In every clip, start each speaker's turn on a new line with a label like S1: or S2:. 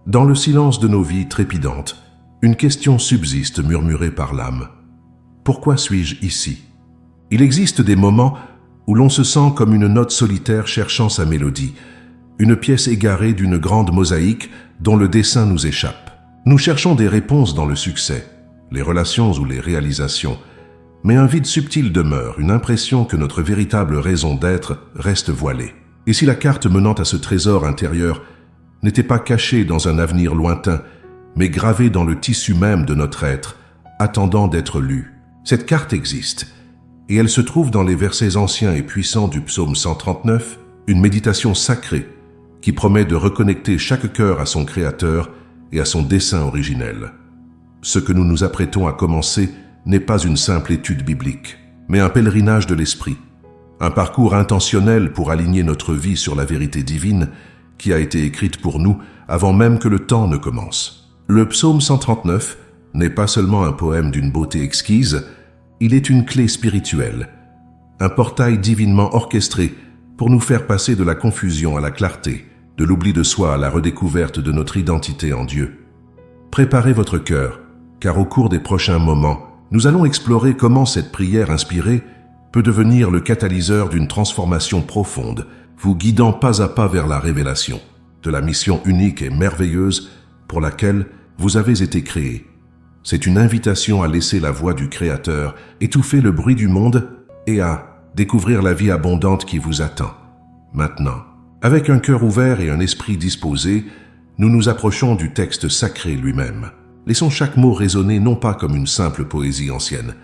S1: Dans le silence de nos vies trépidantes, une question subsiste murmurée par l'âme. Pourquoi suis-je ici? Il existe des moments où l'on se sent comme une note solitaire cherchant sa mélodie, une pièce égarée d'une grande mosaïque dont le dessin nous échappe. Nous cherchons des réponses dans le succès, les relations ou les réalisations, mais un vide subtil demeure, une impression que notre véritable raison d'être reste voilée. Et si la carte menant à ce trésor intérieur n'était pas cachée dans un avenir lointain, mais gravée dans le tissu même de notre être, attendant d'être lue? Cette carte existe, et elle se trouve dans les versets anciens et puissants du psaume 139, une méditation sacrée qui promet de reconnecter chaque cœur à son Créateur et à son dessein originel. Ce que nous nous apprêtons à commencer n'est pas une simple étude biblique, mais un pèlerinage de l'esprit, un parcours intentionnel pour aligner notre vie sur la vérité divine qui a été écrite pour nous avant même que le temps ne commence. Le psaume 139 n'est pas seulement un poème d'une beauté exquise, il est une clé spirituelle, un portail divinement orchestré pour nous faire passer de la confusion à la clarté, de l'oubli de soi à la redécouverte de notre identité en Dieu. Préparez votre cœur, car au cours des prochains moments, nous allons explorer comment cette prière inspirée peut devenir le catalyseur d'une transformation profonde, vous guidant pas à pas vers la révélation de la mission unique et merveilleuse pour laquelle vous avez été créés. C'est une invitation à laisser la voix du Créateur étouffer le bruit du monde et à découvrir la vie abondante qui vous attend. Maintenant, avec un cœur ouvert et un esprit disposé, nous nous approchons du texte sacré lui-même. Laissons chaque mot résonner non pas comme une simple poésie ancienne,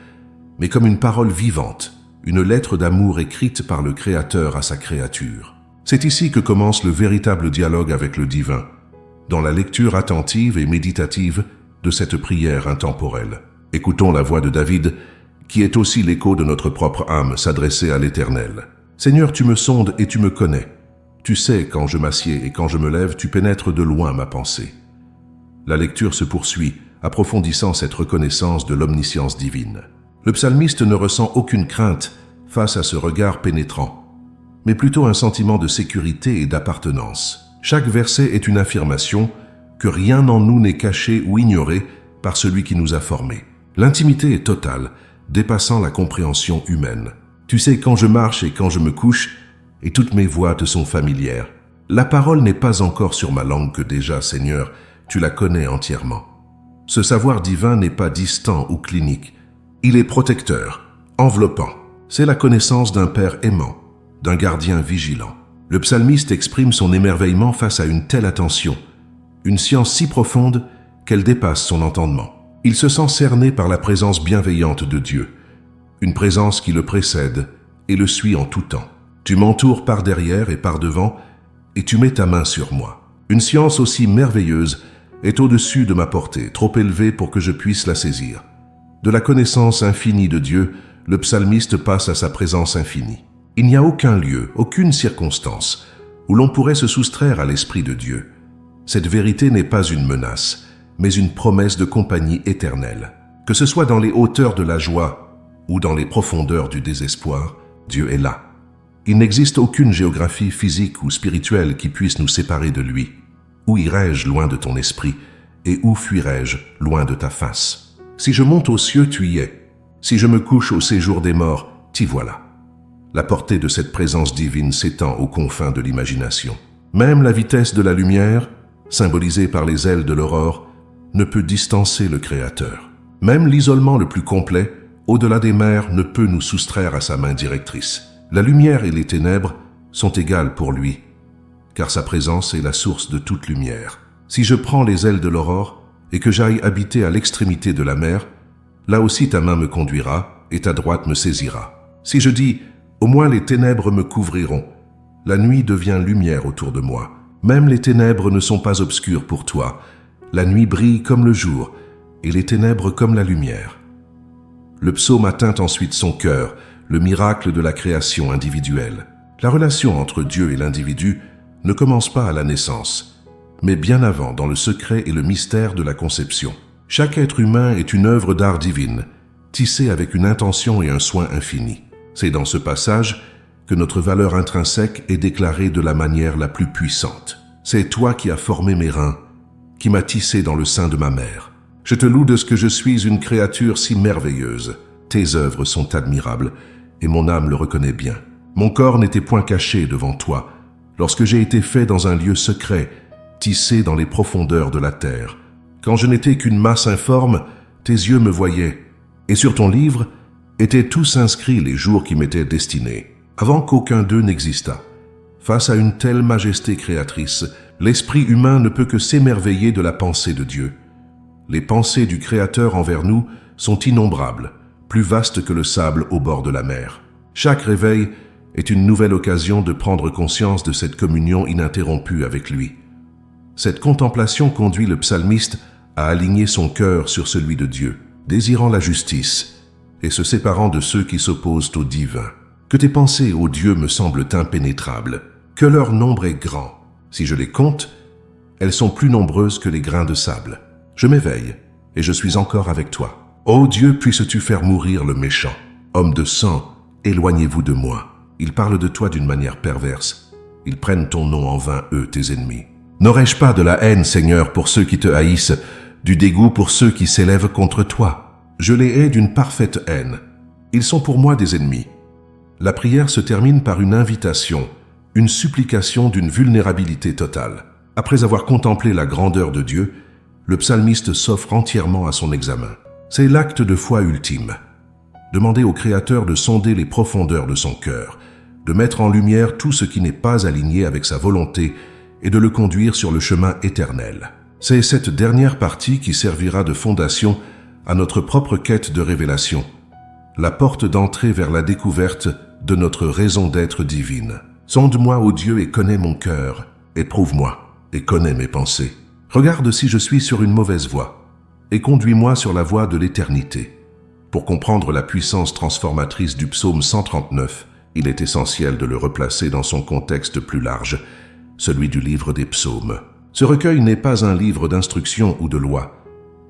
S1: mais comme une parole vivante, une lettre d'amour écrite par le Créateur à sa créature. C'est ici que commence le véritable dialogue avec le divin, dans la lecture attentive et méditative de cette prière intemporelle. Écoutons la voix de David, qui est aussi l'écho de notre propre âme s'adresser à l'Éternel. « Seigneur, tu me sondes et tu me connais. Tu sais quand je m'assieds et quand je me lève, tu pénètres de loin ma pensée. » La lecture se poursuit, approfondissant cette reconnaissance de l'omniscience divine. Le psalmiste ne ressent aucune crainte face à ce regard pénétrant, mais plutôt un sentiment de sécurité et d'appartenance. Chaque verset est une affirmation que rien en nous n'est caché ou ignoré par celui qui nous a formés. L'intimité est totale, dépassant la compréhension humaine. Tu sais quand je marche et quand je me couche, et toutes mes voies te sont familières. La parole n'est pas encore sur ma langue que déjà, Seigneur, tu la connais entièrement. Ce savoir divin n'est pas distant ou clinique. Il est protecteur, enveloppant. C'est la connaissance d'un Père aimant, d'un gardien vigilant. Le psalmiste exprime son émerveillement face à une telle attention, une science si profonde qu'elle dépasse son entendement. Il se sent cerné par la présence bienveillante de Dieu, une présence qui le précède et le suit en tout temps. Tu m'entoures par derrière et par devant, et tu mets ta main sur moi. Une science aussi merveilleuse est au-dessus de ma portée, trop élevée pour que je puisse la saisir. De la connaissance infinie de Dieu, le psalmiste passe à sa présence infinie. Il n'y a aucun lieu, aucune circonstance où l'on pourrait se soustraire à l'Esprit de Dieu. Cette vérité n'est pas une menace, mais une promesse de compagnie éternelle. Que ce soit dans les hauteurs de la joie ou dans les profondeurs du désespoir, Dieu est là. Il n'existe aucune géographie physique ou spirituelle qui puisse nous séparer de lui. Où irai-je loin de ton esprit et où fuirai-je loin de ta face? Si je monte aux cieux, tu y es. Si je me couche au séjour des morts, t'y voilà. La portée de cette présence divine s'étend aux confins de l'imagination. Même la vitesse de la lumière, symbolisée par les ailes de l'aurore, ne peut distancer le Créateur. Même l'isolement le plus complet, au-delà des mers, ne peut nous soustraire à sa main directrice. La lumière et les ténèbres sont égales pour lui, car sa présence est la source de toute lumière. Si je prends les ailes de l'aurore et que j'aille habiter à l'extrémité de la mer, là aussi ta main me conduira et ta droite me saisira. Si je dis « au moins les ténèbres me couvriront », la nuit devient lumière autour de moi. Même les ténèbres ne sont pas obscures pour toi. La nuit brille comme le jour et les ténèbres comme la lumière. Le psaume atteint ensuite son cœur, le miracle de la création individuelle. La relation entre Dieu et l'individu ne commence pas à la naissance, mais bien avant dans le secret et le mystère de la conception. Chaque être humain est une œuvre d'art divine, tissée avec une intention et un soin infini. C'est dans ce passage que notre valeur intrinsèque est déclarée de la manière la plus puissante. C'est toi qui as formé mes reins qui m'as tissé dans le sein de ma mère. Je te loue de ce que je suis une créature si merveilleuse. Tes œuvres sont admirables, et mon âme le reconnaît bien. Mon corps n'était point caché devant toi, lorsque j'ai été fait dans un lieu secret, tissé dans les profondeurs de la terre. Quand je n'étais qu'une masse informe, tes yeux me voyaient, et sur ton livre étaient tous inscrits les jours qui m'étaient destinés, avant qu'aucun d'eux n'existât. Face à une telle majesté créatrice, l'esprit humain ne peut que s'émerveiller de la pensée de Dieu. Les pensées du Créateur envers nous sont innombrables, plus vastes que le sable au bord de la mer. Chaque réveil est une nouvelle occasion de prendre conscience de cette communion ininterrompue avec lui. Cette contemplation conduit le psalmiste à aligner son cœur sur celui de Dieu, désirant la justice et se séparant de ceux qui s'opposent au divin. Que tes pensées, ô Dieu, me semblent impénétrables, que leur nombre est grand. Si je les compte, elles sont plus nombreuses que les grains de sable. Je m'éveille, et je suis encore avec toi. Ô Dieu, puisses-tu faire mourir le méchant. Homme de sang, éloignez-vous de moi. Ils parlent de toi d'une manière perverse. Ils prennent ton nom en vain, eux, tes ennemis. N'aurais-je pas de la haine, Seigneur, pour ceux qui te haïssent, du dégoût pour ceux qui s'élèvent contre toi? Je les hais d'une parfaite haine. Ils sont pour moi des ennemis. La prière se termine par une invitation, une supplication d'une vulnérabilité totale. Après avoir contemplé la grandeur de Dieu, le psalmiste s'offre entièrement à son examen. C'est l'acte de foi ultime. Demander au Créateur de sonder les profondeurs de son cœur, de mettre en lumière tout ce qui n'est pas aligné avec sa volonté et de le conduire sur le chemin éternel. C'est cette dernière partie qui servira de fondation à notre propre quête de révélation, la porte d'entrée vers la découverte de notre raison d'être divine. Sonde-moi, ô Dieu, et connais mon cœur. Éprouve-moi et connais mes pensées. Regarde si je suis sur une mauvaise voie, et conduis-moi sur la voie de l'éternité. Pour comprendre la puissance transformatrice du psaume 139, il est essentiel de le replacer dans son contexte plus large, celui du livre des psaumes. Ce recueil n'est pas un livre d'instruction ou de loi,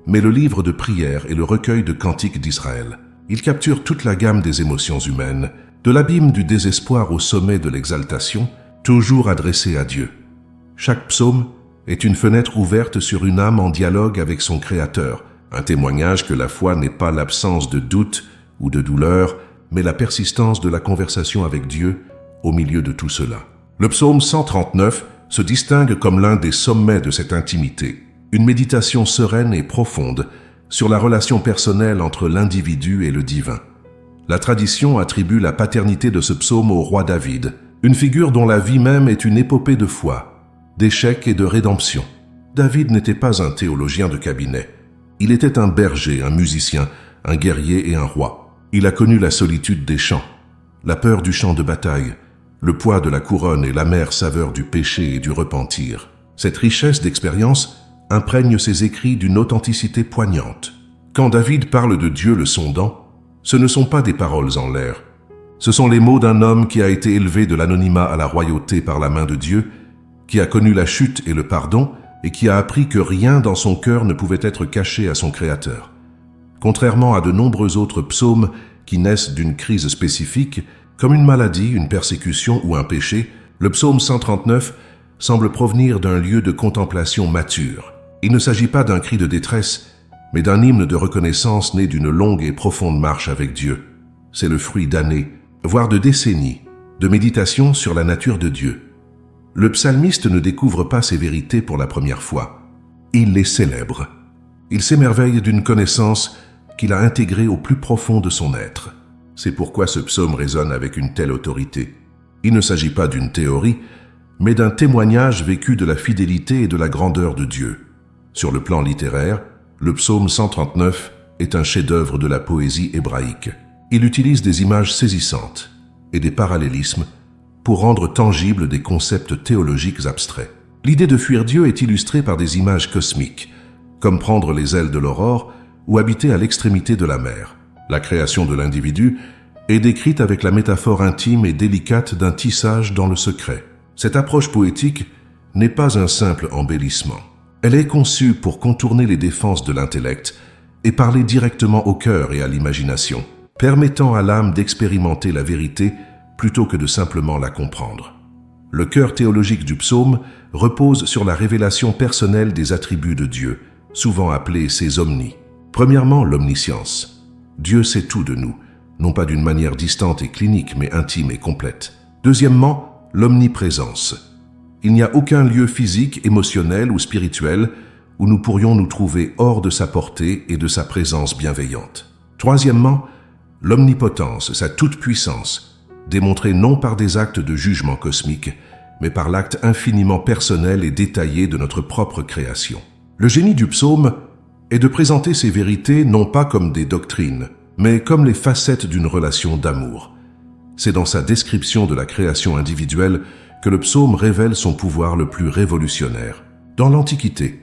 S1: mais le livre de prière et le recueil de cantiques d'Israël. Il capture toute la gamme des émotions humaines, de l'abîme du désespoir au sommet de l'exaltation, toujours adressé à Dieu. Chaque psaume est une fenêtre ouverte sur une âme en dialogue avec son Créateur, un témoignage que la foi n'est pas l'absence de doute ou de douleur, mais la persistance de la conversation avec Dieu au milieu de tout cela. Le psaume 139 se distingue comme l'un des sommets de cette intimité, une méditation sereine et profonde sur la relation personnelle entre l'individu et le divin. La tradition attribue la paternité de ce psaume au roi David, une figure dont la vie même est une épopée de foi, d'échec et de rédemption. David n'était pas un théologien de cabinet. Il était un berger, un musicien, un guerrier et un roi. Il a connu la solitude des champs, la peur du champ de bataille, le poids de la couronne et l'amère saveur du péché et du repentir. Cette richesse d'expérience imprègne ses écrits d'une authenticité poignante. Quand David parle de Dieu le sondant, ce ne sont pas des paroles en l'air. Ce sont les mots d'un homme qui a été élevé de l'anonymat à la royauté par la main de Dieu, qui a connu la chute et le pardon, et qui a appris que rien dans son cœur ne pouvait être caché à son Créateur. Contrairement à de nombreux autres psaumes qui naissent d'une crise spécifique, comme une maladie, une persécution ou un péché, le psaume 139 semble provenir d'un lieu de contemplation mature. Il ne s'agit pas d'un cri de détresse, mais d'un hymne de reconnaissance né d'une longue et profonde marche avec Dieu. C'est le fruit d'années, voire de décennies, de méditation sur la nature de Dieu. Le psalmiste ne découvre pas ces vérités pour la première fois. Il les célèbre. Il s'émerveille d'une connaissance qu'il a intégrée au plus profond de son être. C'est pourquoi ce psaume résonne avec une telle autorité. Il ne s'agit pas d'une théorie, mais d'un témoignage vécu de la fidélité et de la grandeur de Dieu. Sur le plan littéraire, le psaume 139 est un chef-d'œuvre de la poésie hébraïque. Il utilise des images saisissantes et des parallélismes pour rendre tangibles des concepts théologiques abstraits. L'idée de fuir Dieu est illustrée par des images cosmiques, comme prendre les ailes de l'aurore ou habiter à l'extrémité de la mer. La création de l'individu est décrite avec la métaphore intime et délicate d'un tissage dans le secret. Cette approche poétique n'est pas un simple embellissement. Elle est conçue pour contourner les défenses de l'intellect et parler directement au cœur et à l'imagination, permettant à l'âme d'expérimenter la vérité plutôt que de simplement la comprendre. Le cœur théologique du psaume repose sur la révélation personnelle des attributs de Dieu, souvent appelés ses omnis. Premièrement, l'omniscience. Dieu sait tout de nous, non pas d'une manière distante et clinique, mais intime et complète. Deuxièmement, l'omniprésence. Il n'y a aucun lieu physique, émotionnel ou spirituel où nous pourrions nous trouver hors de sa portée et de sa présence bienveillante. Troisièmement, l'omnipotence, sa toute-puissance, démontrée non par des actes de jugement cosmique, mais par l'acte infiniment personnel et détaillé de notre propre création. Le génie du psaume est de présenter ces vérités non pas comme des doctrines, mais comme les facettes d'une relation d'amour. C'est dans sa description de la création individuelle que le psaume révèle son pouvoir le plus révolutionnaire. Dans l'Antiquité,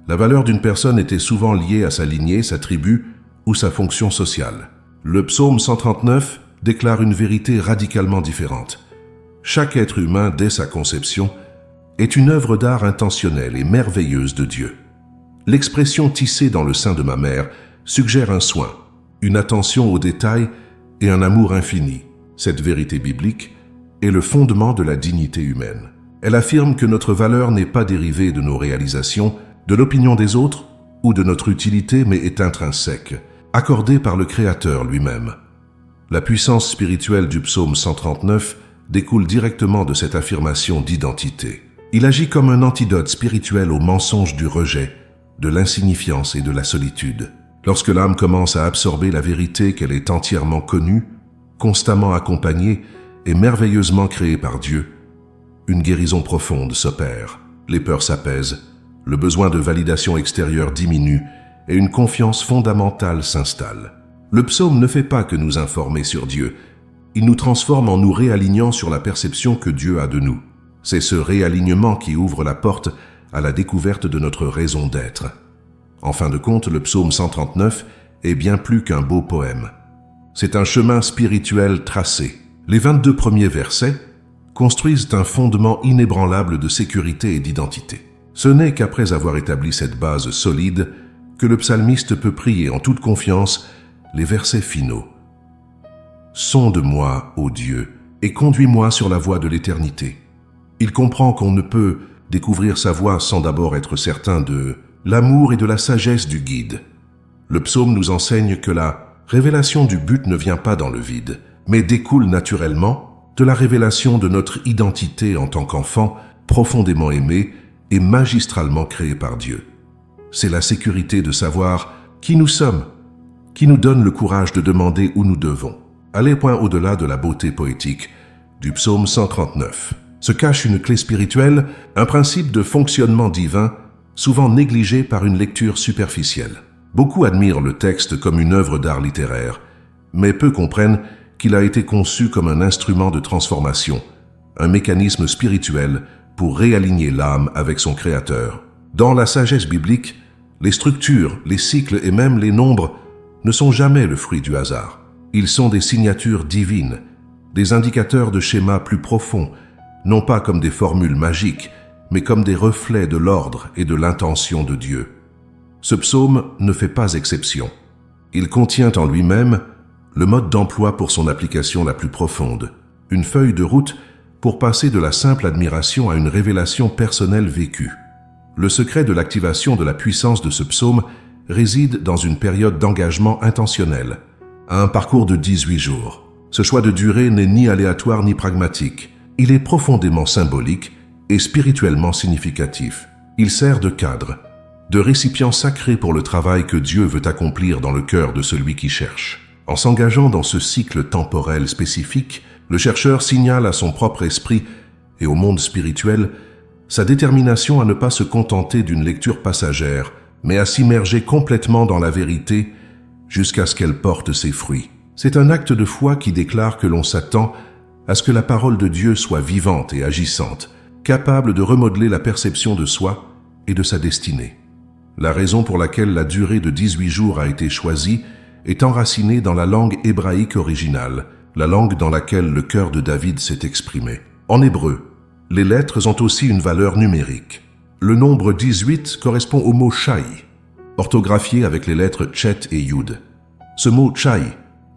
S1: la valeur d'une personne était souvent liée à sa lignée, sa tribu ou sa fonction sociale. Le psaume 139 déclare une vérité radicalement différente. Chaque être humain, dès sa conception, est une œuvre d'art intentionnelle et merveilleuse de Dieu. L'expression « tissée dans le sein de ma mère » suggère un soin, une attention aux détails et un amour infini. Cette vérité biblique est le fondement de la dignité humaine. Elle affirme que notre valeur n'est pas dérivée de nos réalisations, de l'opinion des autres ou de notre utilité, mais est intrinsèque, accordée par le Créateur lui-même. La puissance spirituelle du psaume 139 découle directement de cette affirmation d'identité. Il agit comme un antidote spirituel au mensonge du rejet, de l'insignifiance et de la solitude. Lorsque l'âme commence à absorber la vérité qu'elle est entièrement connue, constamment accompagnée et merveilleusement créée par Dieu, une guérison profonde s'opère, les peurs s'apaisent, le besoin de validation extérieure diminue et une confiance fondamentale s'installe. Le psaume ne fait pas que nous informer sur Dieu, il nous transforme en nous réalignant sur la perception que Dieu a de nous. C'est ce réalignement qui ouvre la porte à la découverte de notre raison d'être. En fin de compte, le psaume 139 est bien plus qu'un beau poème. C'est un chemin spirituel tracé. Les 22 premiers versets construisent un fondement inébranlable de sécurité et d'identité. Ce n'est qu'après avoir établi cette base solide que le psalmiste peut prier en toute confiance les versets finaux. « Sonde-moi, ô Dieu, et conduis-moi sur la voie de l'éternité. » Il comprend qu'on ne peut découvrir sa voie sans d'abord être certain de l'amour et de la sagesse du guide. Le psaume nous enseigne que la révélation du but ne vient pas dans le vide, mais découle naturellement de la révélation de notre identité en tant qu'enfant profondément aimé et magistralement créé par Dieu. C'est la sécurité de savoir qui nous sommes, qui nous donne le courage de demander où nous devons. Aller point au-delà de la beauté poétique du psaume 139. Se cache une clé spirituelle, un principe de fonctionnement divin, souvent négligé par une lecture superficielle. Beaucoup admirent le texte comme une œuvre d'art littéraire, mais peu comprennent qu'il a été conçu comme un instrument de transformation, un mécanisme spirituel pour réaligner l'âme avec son Créateur. Dans la sagesse biblique, les structures, les cycles et même les nombres ne sont jamais le fruit du hasard. Ils sont des signatures divines, des indicateurs de schémas plus profonds, non pas comme des formules magiques, mais comme des reflets de l'ordre et de l'intention de Dieu. Ce psaume ne fait pas exception. Il contient en lui-même le mode d'emploi pour son application la plus profonde, une feuille de route pour passer de la simple admiration à une révélation personnelle vécue. Le secret de l'activation de la puissance de ce psaume réside dans une période d'engagement intentionnel, à un parcours de 18 jours. Ce choix de durée n'est ni aléatoire ni pragmatique. Il est profondément symbolique et spirituellement significatif. Il sert de cadre, de récipient sacré pour le travail que Dieu veut accomplir dans le cœur de celui qui cherche. En s'engageant dans ce cycle temporel spécifique, le chercheur signale à son propre esprit et au monde spirituel sa détermination à ne pas se contenter d'une lecture passagère, mais à s'immerger complètement dans la vérité jusqu'à ce qu'elle porte ses fruits. C'est un acte de foi qui déclare que l'on s'attend à ce que la parole de Dieu soit vivante et agissante, capable de remodeler la perception de soi et de sa destinée. La raison pour laquelle la durée de 18 jours a été choisie est enracinée dans la langue hébraïque originale, la langue dans laquelle le cœur de David s'est exprimé. En hébreu, les lettres ont aussi une valeur numérique. Le nombre 18 correspond au mot « shai », orthographié avec les lettres Tchet et Yud. Ce mot « shai »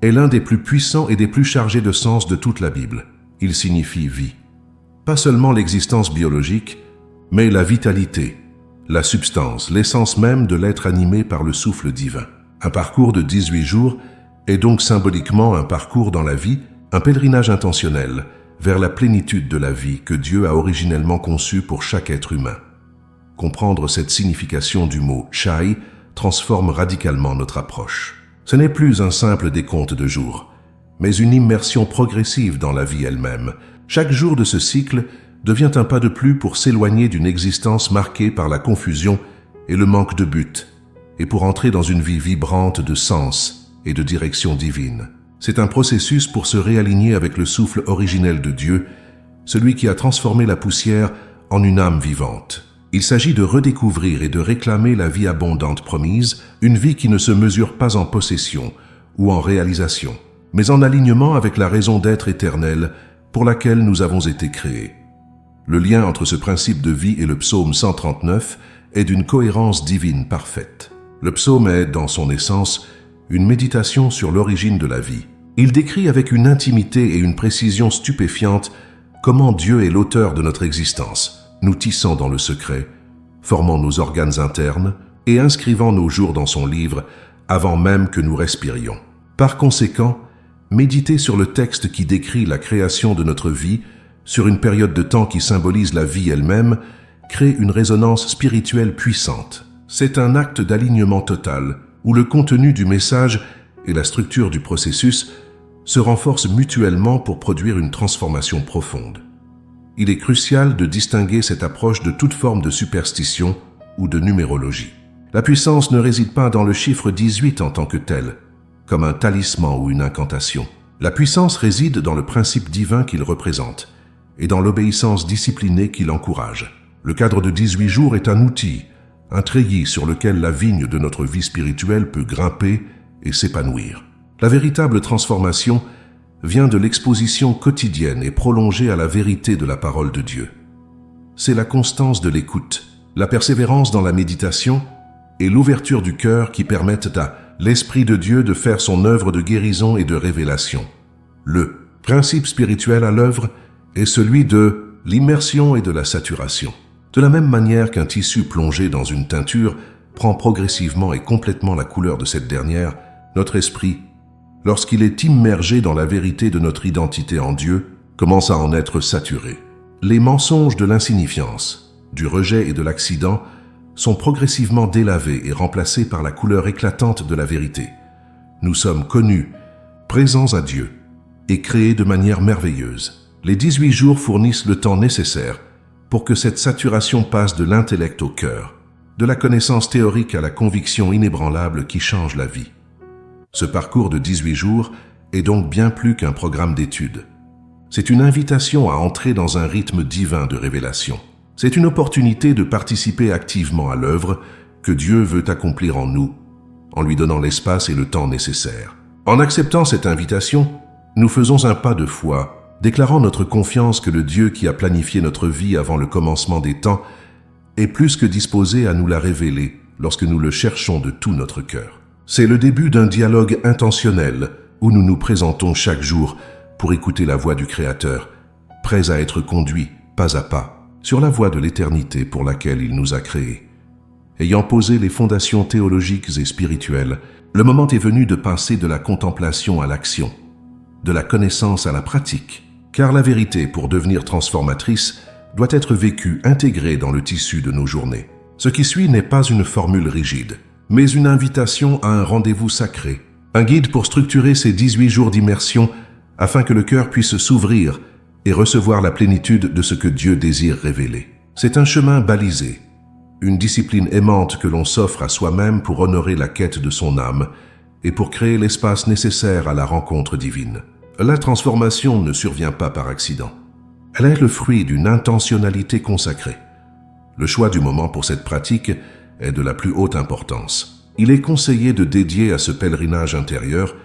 S1: est l'un des plus puissants et des plus chargés de sens de toute la Bible. Il signifie vie. Pas seulement l'existence biologique, mais la vitalité, la substance, l'essence même de l'être animé par le souffle divin. Un parcours de 18 jours est donc symboliquement un parcours dans la vie, un pèlerinage intentionnel vers la plénitude de la vie que Dieu a originellement conçue pour chaque être humain. Comprendre cette signification du mot « Chai » transforme radicalement notre approche. Ce n'est plus un simple décompte de jours, mais une immersion progressive dans la vie elle-même. Chaque jour de ce cycle devient un pas de plus pour s'éloigner d'une existence marquée par la confusion et le manque de but, et pour entrer dans une vie vibrante de sens et de direction divine. C'est un processus pour se réaligner avec le souffle originel de Dieu, celui qui a transformé la poussière en une âme vivante. Il s'agit de redécouvrir et de réclamer la vie abondante promise, une vie qui ne se mesure pas en possession ou en réalisation, mais en alignement avec la raison d'être éternelle pour laquelle nous avons été créés. Le lien entre ce principe de vie et le psaume 139 est d'une cohérence divine parfaite. Le psaume est, dans son essence, une méditation sur l'origine de la vie. Il décrit avec une intimité et une précision stupéfiantes comment Dieu est l'auteur de notre existence, nous tissant dans le secret, formant nos organes internes et inscrivant nos jours dans son livre avant même que nous respirions. Par conséquent, méditer sur le texte qui décrit la création de notre vie, sur une période de temps qui symbolise la vie elle-même, crée une résonance spirituelle puissante. C'est un acte d'alignement total, où le contenu du message et la structure du processus se renforcent mutuellement pour produire une transformation profonde. Il est crucial de distinguer cette approche de toute forme de superstition ou de numérologie. La puissance ne réside pas dans le chiffre 18 en tant que tel, comme un talisman ou une incantation. La puissance réside dans le principe divin qu'il représente et dans l'obéissance disciplinée qu'il encourage. Le cadre de 18 jours est un outil, un treillis sur lequel la vigne de notre vie spirituelle peut grimper et s'épanouir. La véritable transformation vient de l'exposition quotidienne et prolongée à la vérité de la parole de Dieu. C'est la constance de l'écoute, la persévérance dans la méditation et l'ouverture du cœur qui permettent à l'Esprit de Dieu de faire son œuvre de guérison et de révélation. Le principe spirituel à l'œuvre est celui de l'immersion et de la saturation. De la même manière qu'un tissu plongé dans une teinture prend progressivement et complètement la couleur de cette dernière, notre esprit, lorsqu'il est immergé dans la vérité de notre identité en Dieu, commence à en être saturé. Les mensonges de l'insignifiance, du rejet et de l'accident sont progressivement délavés et remplacés par la couleur éclatante de la vérité. Nous sommes connus, présents à Dieu et créés de manière merveilleuse. Les 18 jours fournissent le temps nécessaire pour que cette saturation passe de l'intellect au cœur, de la connaissance théorique à la conviction inébranlable qui change la vie. Ce parcours de 18 jours est donc bien plus qu'un programme d'études. C'est une invitation à entrer dans un rythme divin de révélation. C'est une opportunité de participer activement à l'œuvre que Dieu veut accomplir en nous, en lui donnant l'espace et le temps nécessaires. En acceptant cette invitation, nous faisons un pas de foi, déclarant notre confiance que le Dieu qui a planifié notre vie avant le commencement des temps est plus que disposé à nous la révéler lorsque nous le cherchons de tout notre cœur. C'est le début d'un dialogue intentionnel où nous nous présentons chaque jour pour écouter la voix du Créateur, prêts à être conduits, pas à pas, sur la voie de l'éternité pour laquelle il nous a créés. Ayant posé les fondations théologiques et spirituelles, le moment est venu de passer de la contemplation à l'action, de la connaissance à la pratique, car la vérité, pour devenir transformatrice, doit être vécue, intégrée dans le tissu de nos journées. Ce qui suit n'est pas une formule rigide, mais une invitation à un rendez-vous sacré, un guide pour structurer ces 18 jours d'immersion afin que le cœur puisse s'ouvrir et recevoir la plénitude de ce que Dieu désire révéler. C'est un chemin balisé, une discipline aimante que l'on s'offre à soi-même pour honorer la quête de son âme et pour créer l'espace nécessaire à la rencontre divine. La transformation ne survient pas par accident. Elle est le fruit d'une intentionnalité consacrée. Le choix du moment pour cette pratique est de la plus haute importance. Il est conseillé de dédier à ce pèlerinage intérieur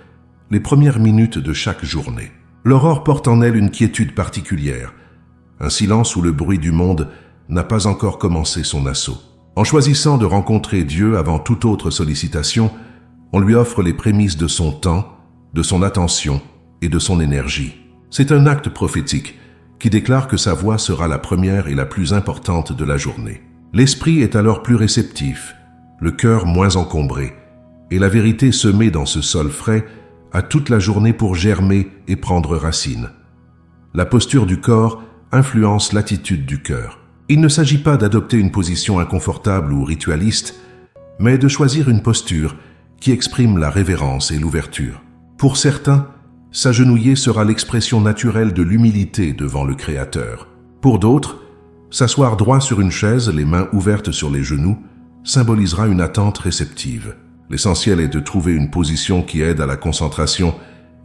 S1: les premières minutes de chaque journée. L'aurore porte en elle une quiétude particulière, un silence où le bruit du monde n'a pas encore commencé son assaut. En choisissant de rencontrer Dieu avant toute autre sollicitation, on lui offre les prémices de son temps, de son attention et de son énergie. C'est un acte prophétique qui déclare que sa voix sera la première et la plus importante de la journée. L'esprit est alors plus réceptif, le cœur moins encombré, et la vérité semée dans ce sol frais a toute la journée pour germer et prendre racine. La posture du corps influence l'attitude du cœur. Il ne s'agit pas d'adopter une position inconfortable ou ritualiste, mais de choisir une posture qui exprime la révérence et l'ouverture. Pour certains, s'agenouiller sera l'expression naturelle de l'humilité devant le Créateur. Pour d'autres, s'asseoir droit sur une chaise, les mains ouvertes sur les genoux, symbolisera une attente réceptive. L'essentiel est de trouver une position qui aide à la concentration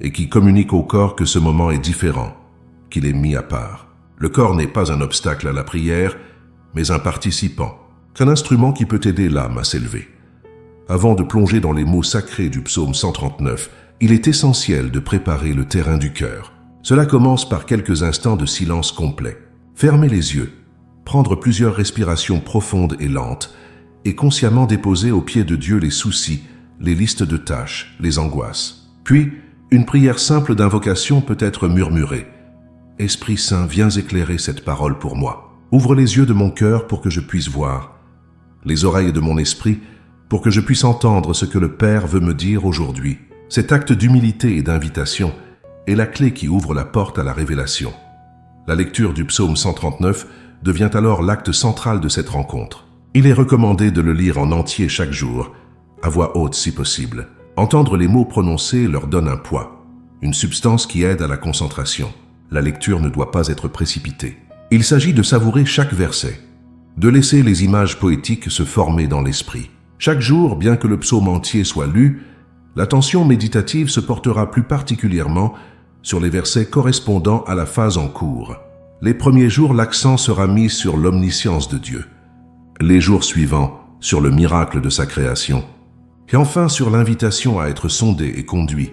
S1: et qui communique au corps que ce moment est différent, qu'il est mis à part. Le corps n'est pas un obstacle à la prière, mais un participant, un instrument qui peut aider l'âme à s'élever. Avant de plonger dans les mots sacrés du psaume 139, il est essentiel de préparer le terrain du cœur. Cela commence par quelques instants de silence complet. Fermer les yeux, prendre plusieurs respirations profondes et lentes, et consciemment déposer aux pieds de Dieu les soucis, les listes de tâches, les angoisses. Puis, une prière simple d'invocation peut être murmurée. « Esprit Saint, viens éclairer cette parole pour moi. Ouvre les yeux de mon cœur pour que je puisse voir, les oreilles de mon esprit pour que je puisse entendre ce que le Père veut me dire aujourd'hui. » Cet acte d'humilité et d'invitation est la clé qui ouvre la porte à la révélation. La lecture du psaume 139 devient alors l'acte central de cette rencontre. Il est recommandé de le lire en entier chaque jour, à voix haute si possible. Entendre les mots prononcés leur donne un poids, une substance qui aide à la concentration. La lecture ne doit pas être précipitée. Il s'agit de savourer chaque verset, de laisser les images poétiques se former dans l'esprit. Chaque jour, bien que le psaume entier soit lu, l'attention méditative se portera plus particulièrement sur les versets correspondant à la phase en cours. Les premiers jours, l'accent sera mis sur l'omniscience de Dieu. Les jours suivants, sur le miracle de sa création. Et enfin, sur l'invitation à être sondé et conduit.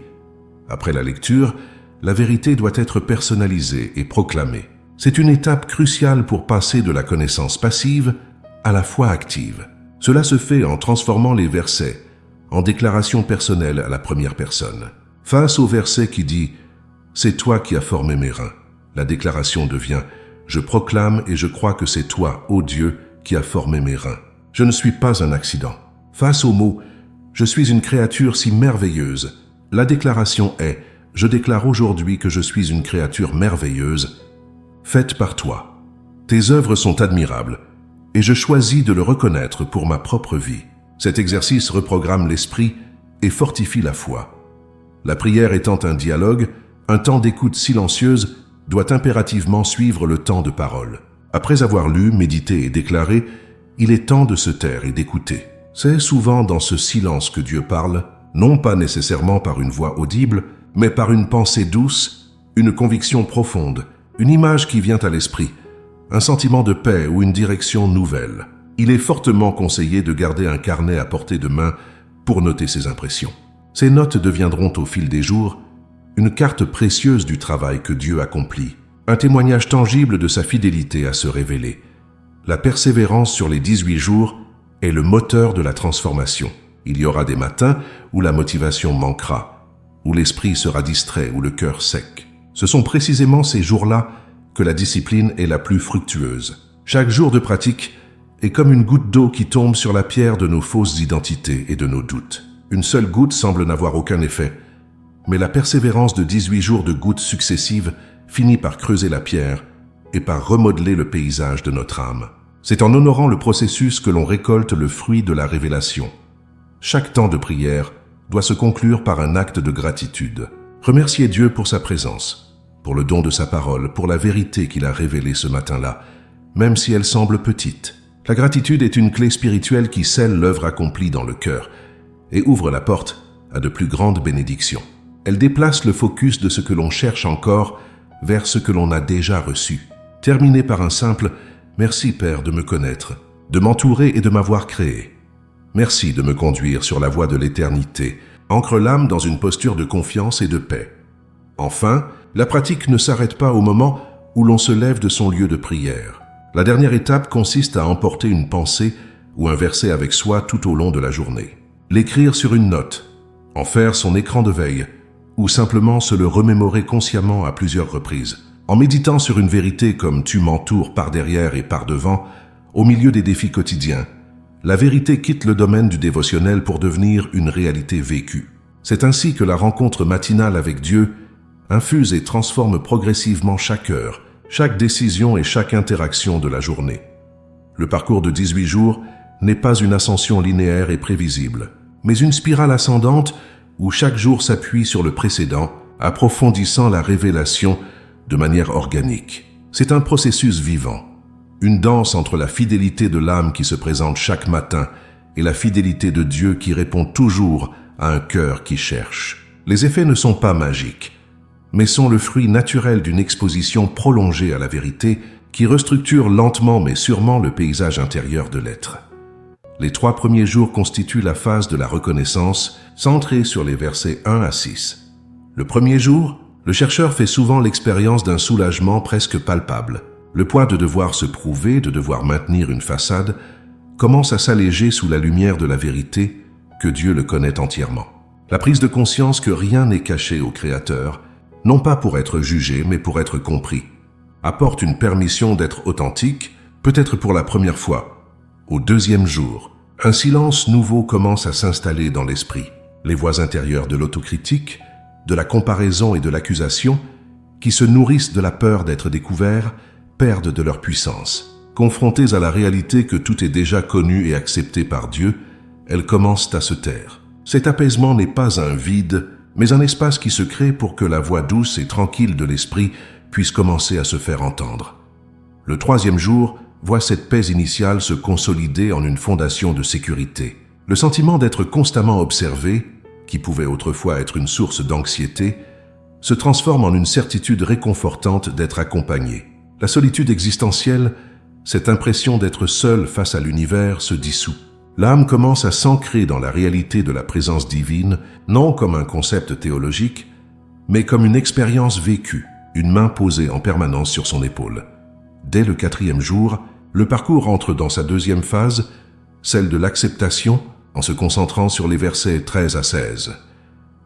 S1: Après la lecture, la vérité doit être personnalisée et proclamée. C'est une étape cruciale pour passer de la connaissance passive à la foi active. Cela se fait en transformant les versets en déclaration personnelle à la première personne. Face au verset qui dit « C'est toi qui as formé mes reins », la déclaration devient « Je proclame et je crois que c'est toi, ô Dieu, qui as formé mes reins. Je ne suis pas un accident. » Face au mot « Je suis une créature si merveilleuse », la déclaration est « Je déclare aujourd'hui que je suis une créature merveilleuse, faite par toi. Tes œuvres sont admirables, et je choisis de le reconnaître pour ma propre vie. » Cet exercice reprogramme l'esprit et fortifie la foi. La prière étant un dialogue, un temps d'écoute silencieuse doit impérativement suivre le temps de parole. Après avoir lu, médité et déclaré, il est temps de se taire et d'écouter. C'est souvent dans ce silence que Dieu parle, non pas nécessairement par une voix audible, mais par une pensée douce, une conviction profonde, une image qui vient à l'esprit, un sentiment de paix ou une direction nouvelle. Il est fortement conseillé de garder un carnet à portée de main pour noter ses impressions. Ces notes deviendront au fil des jours une carte précieuse du travail que Dieu accomplit, un témoignage tangible de sa fidélité à se révéler. La persévérance sur les 18 jours est le moteur de la transformation. Il y aura des matins où la motivation manquera, où l'esprit sera distrait, où le cœur sec. Ce sont précisément ces jours-là que la discipline est la plus fructueuse. Chaque jour de pratique est comme une goutte d'eau qui tombe sur la pierre de nos fausses identités et de nos doutes. Une seule goutte semble n'avoir aucun effet, mais la persévérance de 18 jours de gouttes successives finit par creuser la pierre et par remodeler le paysage de notre âme. C'est en honorant le processus que l'on récolte le fruit de la révélation. Chaque temps de prière doit se conclure par un acte de gratitude. Remercier Dieu pour sa présence, pour le don de sa parole, pour la vérité qu'il a révélée ce matin-là, même si elle semble petite. La gratitude est une clé spirituelle qui scelle l'œuvre accomplie dans le cœur et ouvre la porte à de plus grandes bénédictions. Elle déplace le focus de ce que l'on cherche encore vers ce que l'on a déjà reçu. Terminé par un simple « Merci Père de me connaître, de m'entourer et de m'avoir créé. Merci de me conduire sur la voie de l'éternité », ancre l'âme dans une posture de confiance et de paix. Enfin, la pratique ne s'arrête pas au moment où l'on se lève de son lieu de prière. La dernière étape consiste à emporter une pensée ou un verset avec soi tout au long de la journée. L'écrire sur une note, en faire son écran de veille, ou simplement se le remémorer consciemment à plusieurs reprises. En méditant sur une vérité comme « tu m'entoures par derrière et par devant », au milieu des défis quotidiens, la vérité quitte le domaine du dévotionnel pour devenir une réalité vécue. C'est ainsi que la rencontre matinale avec Dieu infuse et transforme progressivement chaque heure, chaque décision et chaque interaction de la journée. Le parcours de 18 jours n'est pas une ascension linéaire et prévisible, mais une spirale ascendante où chaque jour s'appuie sur le précédent, approfondissant la révélation de manière organique. C'est un processus vivant, une danse entre la fidélité de l'âme qui se présente chaque matin et la fidélité de Dieu qui répond toujours à un cœur qui cherche. Les effets ne sont pas magiques, mais sont le fruit naturel d'une exposition prolongée à la vérité qui restructure lentement mais sûrement le paysage intérieur de l'être. Les 3 premiers jours constituent la phase de la reconnaissance, centrée sur les versets 1 à 6. Le premier jour, le chercheur fait souvent l'expérience d'un soulagement presque palpable. Le poids de devoir se prouver, de devoir maintenir une façade, commence à s'alléger sous la lumière de la vérité que Dieu le connaît entièrement. La prise de conscience que rien n'est caché au Créateur, non pas pour être jugé, mais pour être compris, apporte une permission d'être authentique, peut-être pour la première fois. Au 2e jour, un silence nouveau commence à s'installer dans l'esprit. Les voix intérieures de l'autocritique, de la comparaison et de l'accusation, qui se nourrissent de la peur d'être découverts, perdent de leur puissance. Confrontées à la réalité que tout est déjà connu et accepté par Dieu, elles commencent à se taire. Cet apaisement n'est pas un vide, mais un espace qui se crée pour que la voix douce et tranquille de l'esprit puisse commencer à se faire entendre. Le 3e jour voit cette paix initiale se consolider en une fondation de sécurité. Le sentiment d'être constamment observé, qui pouvait autrefois être une source d'anxiété, se transforme en une certitude réconfortante d'être accompagné. La solitude existentielle, cette impression d'être seul face à l'univers, se dissout. L'âme commence à s'ancrer dans la réalité de la présence divine, non comme un concept théologique, mais comme une expérience vécue, une main posée en permanence sur son épaule. Dès le 4e jour, le parcours entre dans sa 2e phase, celle de l'acceptation, en se concentrant sur les versets 13 à 16.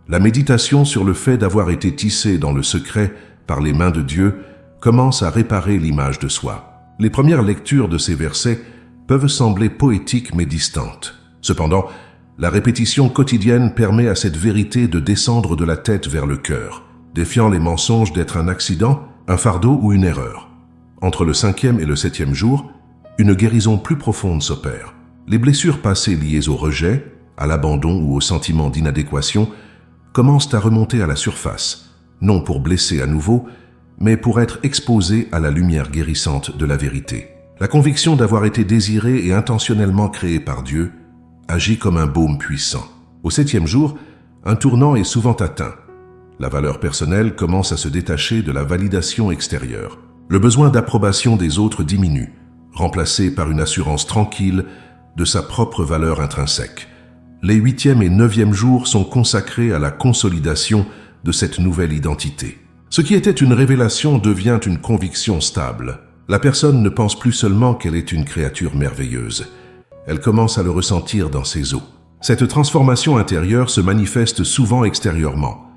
S1: La méditation sur le fait d'avoir été tissé dans le secret par les mains de Dieu commence à réparer l'image de soi. Les premières lectures de ces versets peuvent sembler poétiques mais distantes. Cependant, la répétition quotidienne permet à cette vérité de descendre de la tête vers le cœur, défiant les mensonges d'être un accident, un fardeau ou une erreur. Entre le 5e et le 7e jour, une guérison plus profonde s'opère. Les blessures passées liées au rejet, à l'abandon ou au sentiment d'inadéquation commencent à remonter à la surface, non pour blesser à nouveau, mais pour être exposées à la lumière guérissante de la vérité. La conviction d'avoir été désiré et intentionnellement créé par Dieu agit comme un baume puissant. Au 7e jour, un tournant est souvent atteint. La valeur personnelle commence à se détacher de la validation extérieure. Le besoin d'approbation des autres diminue, remplacé par une assurance tranquille de sa propre valeur intrinsèque. Les 8e et 9e jours sont consacrés à la consolidation de cette nouvelle identité. Ce qui était une révélation devient une conviction stable. La personne ne pense plus seulement qu'elle est une créature merveilleuse. Elle commence à le ressentir dans ses os. Cette transformation intérieure se manifeste souvent extérieurement.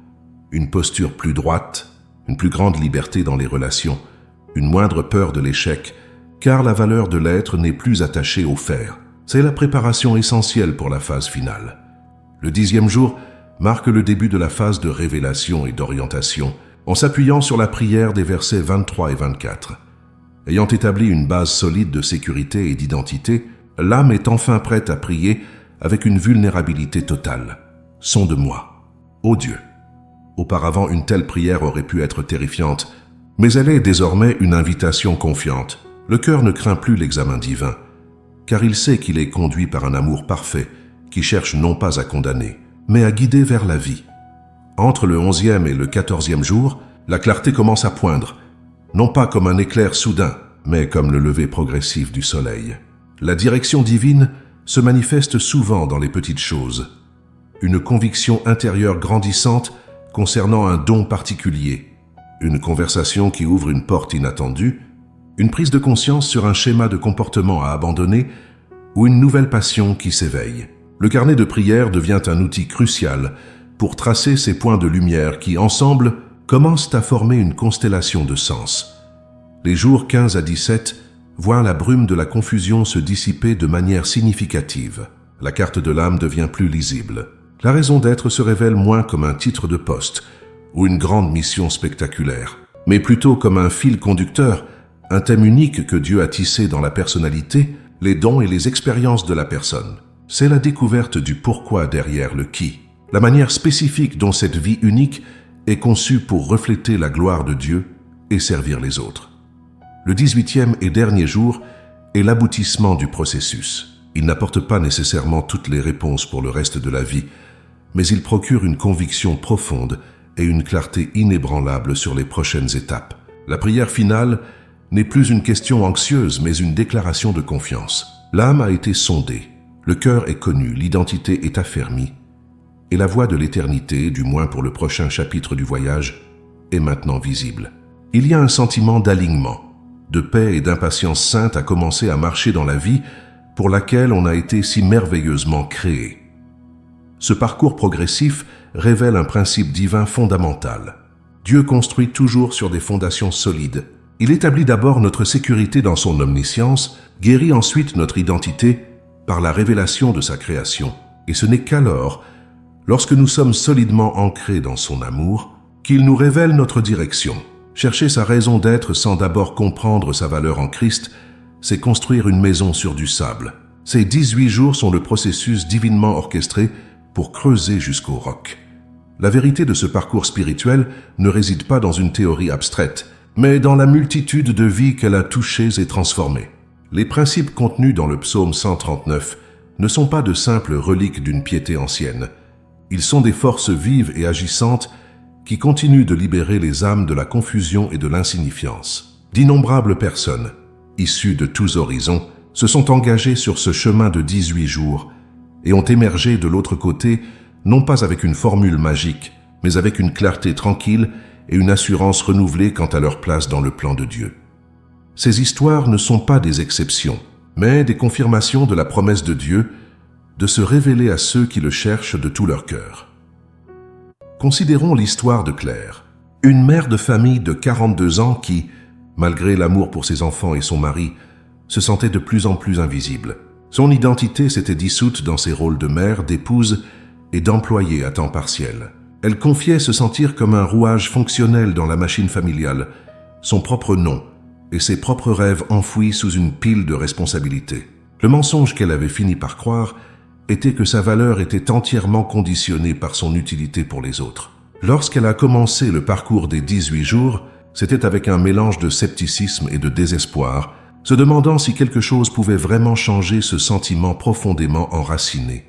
S1: Une posture plus droite, une plus grande liberté dans les relations, une moindre peur de l'échec, car la valeur de l'être n'est plus attachée au faire. C'est la préparation essentielle pour la phase finale. Le 10e jour marque le début de la phase de révélation et d'orientation, en s'appuyant sur la prière des versets 23 et 24. Ayant établi une base solide de sécurité et d'identité, l'âme est enfin prête à prier avec une vulnérabilité totale. « Sonde-moi, ô Dieu !» Auparavant, une telle prière aurait pu être terrifiante, mais elle est désormais une invitation confiante. Le cœur ne craint plus l'examen divin, car il sait qu'il est conduit par un amour parfait qui cherche non pas à condamner, mais à guider vers la vie. Entre le 11e et le 14e jour, la clarté commence à poindre, non pas comme un éclair soudain, mais comme le lever progressif du soleil. La direction divine se manifeste souvent dans les petites choses. Une conviction intérieure grandissante concernant un don particulier, une conversation qui ouvre une porte inattendue, une prise de conscience sur un schéma de comportement à abandonner ou une nouvelle passion qui s'éveille. Le carnet de prière devient un outil crucial pour tracer ces points de lumière qui, ensemble, commencent à former une constellation de sens. Les jours 15 à 17 voient la brume de la confusion se dissiper de manière significative. La carte de l'âme devient plus lisible. La raison d'être se révèle moins comme un titre de poste ou une grande mission spectaculaire, mais plutôt comme un fil conducteur, un thème unique que Dieu a tissé dans la personnalité, les dons et les expériences de la personne. C'est la découverte du pourquoi derrière le qui, la manière spécifique dont cette vie unique est conçue pour refléter la gloire de Dieu et servir les autres. Le 18e et dernier jour est l'aboutissement du processus. Il n'apporte pas nécessairement toutes les réponses pour le reste de la vie, mais il procure une conviction profonde et une clarté inébranlable sur les prochaines étapes. La prière finale n'est plus une question anxieuse, mais une déclaration de confiance. L'âme a été sondée, le cœur est connu, l'identité est affermie, et la voie de l'éternité, du moins pour le prochain chapitre du voyage, est maintenant visible. Il y a un sentiment d'alignement, de paix et d'impatience sainte à commencer à marcher dans la vie pour laquelle on a été si merveilleusement créé. Ce parcours progressif révèle un principe divin fondamental. Dieu construit toujours sur des fondations solides. Il établit d'abord notre sécurité dans son omniscience, guérit ensuite notre identité par la révélation de sa création. Et ce n'est qu'alors, lorsque nous sommes solidement ancrés dans son amour, qu'il nous révèle notre direction. Chercher sa raison d'être sans d'abord comprendre sa valeur en Christ, c'est construire une maison sur du sable. Ces 18 jours sont le processus divinement orchestré pour creuser jusqu'au roc. La vérité de ce parcours spirituel ne réside pas dans une théorie abstraite, mais dans la multitude de vies qu'elle a touchées et transformées. Les principes contenus dans le psaume 139 ne sont pas de simples reliques d'une piété ancienne. Ils sont des forces vives et agissantes qui continuent de libérer les âmes de la confusion et de l'insignifiance. D'innombrables personnes, issues de tous horizons, se sont engagées sur ce chemin de 18 jours et ont émergé de l'autre côté, non pas avec une formule magique, mais avec une clarté tranquille et une assurance renouvelée quant à leur place dans le plan de Dieu. Ces histoires ne sont pas des exceptions, mais des confirmations de la promesse de Dieu de se révéler à ceux qui le cherchent de tout leur cœur. Considérons l'histoire de Claire, une mère de famille de 42 ans qui, malgré l'amour pour ses enfants et son mari, se sentait de plus en plus invisible. Son identité s'était dissoute dans ses rôles de mère, d'épouse et d'employée à temps partiel. Elle confiait se sentir comme un rouage fonctionnel dans la machine familiale, son propre nom et ses propres rêves enfouis sous une pile de responsabilités. Le mensonge qu'elle avait fini par croire était que sa valeur était entièrement conditionnée par son utilité pour les autres. Lorsqu'elle a commencé le parcours des 18 jours, c'était avec un mélange de scepticisme et de désespoir, se demandant si quelque chose pouvait vraiment changer ce sentiment profondément enraciné.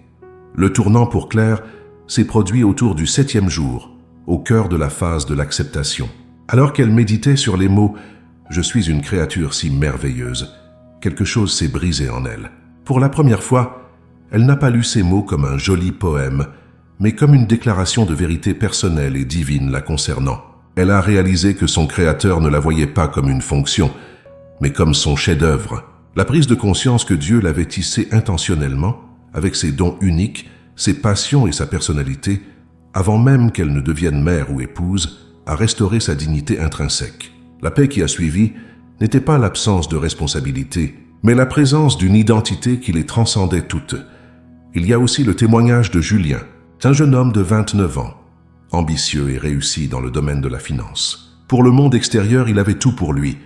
S1: Le tournant pour Claire s'est produit autour du 7e jour, au cœur de la phase de l'acceptation. Alors qu'elle méditait sur les mots « Je suis une créature si merveilleuse », quelque chose s'est brisé en elle. Pour la première fois, elle n'a pas lu ces mots comme un joli poème, mais comme une déclaration de vérité personnelle et divine la concernant. Elle a réalisé que son Créateur ne la voyait pas comme une fonction, mais comme son chef-d'œuvre. La prise de conscience que Dieu l'avait tissée intentionnellement, avec ses dons uniques, ses passions et sa personnalité, avant même qu'elle ne devienne mère ou épouse, a restauré sa dignité intrinsèque. La paix qui a suivi n'était pas l'absence de responsabilité, mais la présence d'une identité qui les transcendait toutes. Il y a aussi le témoignage de Julien, un jeune homme de 29 ans, ambitieux et réussi dans le domaine de la finance. Pour le monde extérieur, il avait tout pour lui,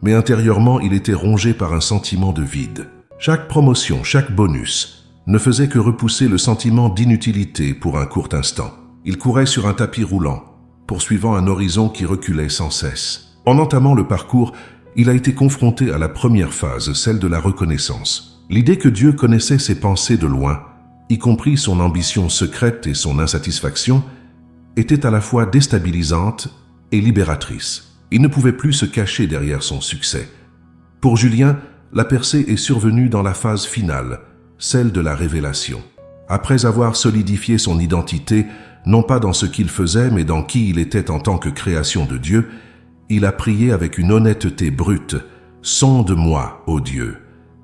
S1: mais intérieurement, il était rongé par un sentiment de vide. Chaque promotion, chaque bonus ne faisait que repousser le sentiment d'inutilité pour un court instant. Il courait sur un tapis roulant, poursuivant un horizon qui reculait sans cesse. En entamant le parcours, il a été confronté à la première phase, celle de la reconnaissance. L'idée que Dieu connaissait ses pensées de loin, y compris son ambition secrète et son insatisfaction, était à la fois déstabilisante et libératrice. Il ne pouvait plus se cacher derrière son succès. Pour Julien, la percée est survenue dans la phase finale, celle de la révélation. Après avoir solidifié son identité, non pas dans ce qu'il faisait, mais dans qui il était en tant que création de Dieu, il a prié avec une honnêteté brute « Sonde-moi, ô Dieu,